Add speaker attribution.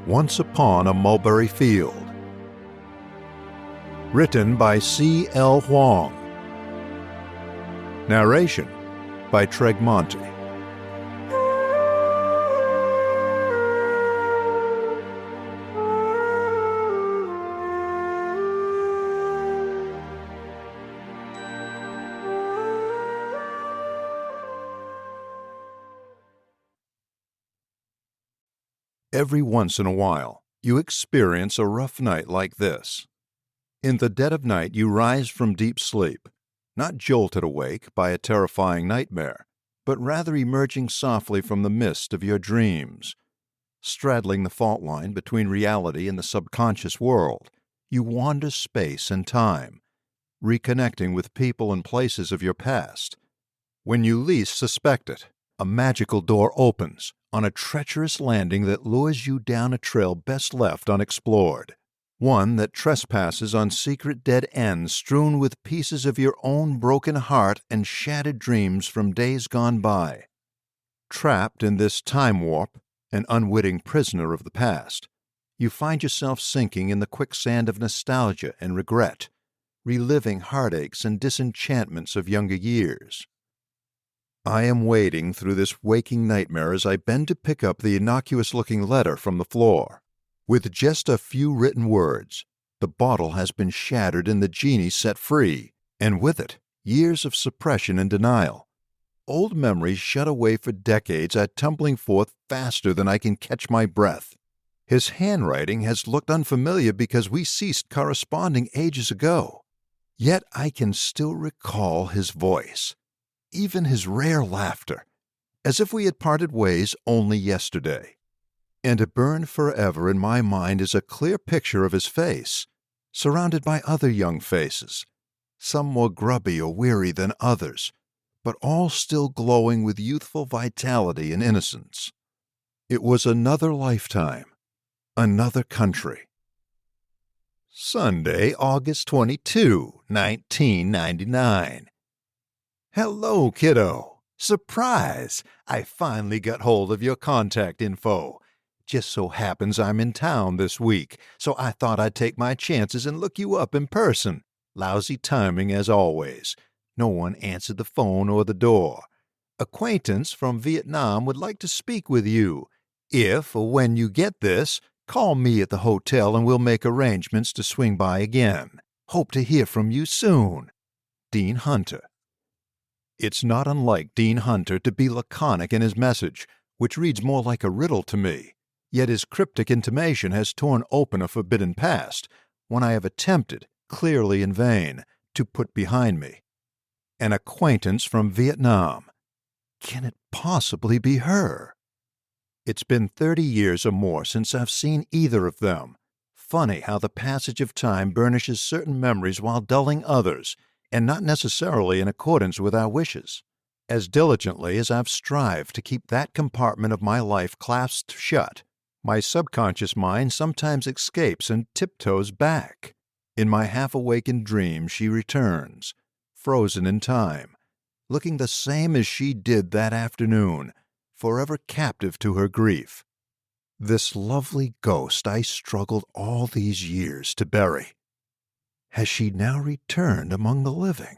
Speaker 1: Once Upon a Mulberry Field. Written by C.L. Hoang. Narration by Monty. Every once in a while, you experience a rough night like this. In the dead of night, you rise from deep sleep, not jolted awake by a terrifying nightmare, but rather emerging softly from the mist of your dreams. Straddling the fault line between reality and the subconscious world, you wander space and time, reconnecting with people and places of your past. When you least suspect it, a magical door opens on a treacherous landing that lures you down a trail best left unexplored, one that trespasses on secret dead ends strewn with pieces of your own broken heart and shattered dreams from days gone by. Trapped in this time warp, an unwitting prisoner of the past, you find yourself sinking in the quicksand of nostalgia and regret, reliving heartaches and disenchantments of younger years. I am wading through this waking nightmare as I bend to pick up the innocuous-looking letter from the floor. With just a few written words, the bottle has been shattered and the genie set free, and with it, years of suppression and denial. Old memories shut away for decades are tumbling forth faster than I can catch my breath. His handwriting has looked unfamiliar because we ceased corresponding ages ago. Yet I can still recall his voice, even his rare laughter, as if we had parted ways only yesterday. And burned forever in my mind is a clear picture of his face, surrounded by other young faces, some more grubby or weary than others, but all still glowing with youthful vitality and innocence. It was another lifetime, another country. Sunday, August 22, 1999. Hello, kiddo. Surprise! I finally got hold of your contact info. Just so happens I'm in town this week, so I thought I'd take my chances and look you up in person. Lousy timing as always. No one answered the phone or the door. Acquaintance from Vietnam would like to speak with you. If or when you get this, call me at the hotel and we'll make arrangements to swing by again. Hope to hear from you soon. Dean Hunter. It's not unlike Dean Hunter to be laconic in his message, which reads more like a riddle to me. Yet his cryptic intimation has torn open a forbidden past, one I have attempted, clearly in vain, to put behind me. An acquaintance from Vietnam. Can it possibly be her? It's been 30 years or more since I've seen either of them. Funny how the passage of time burnishes certain memories while dulling others, and not necessarily in accordance with our wishes. As diligently as I've strived to keep that compartment of my life clasped shut, my subconscious mind sometimes escapes and tiptoes back. In my half-awakened dream she returns, frozen in time, looking the same as she did that afternoon, forever captive to her grief. This lovely ghost I struggled all these years to bury. Has she now returned among the living?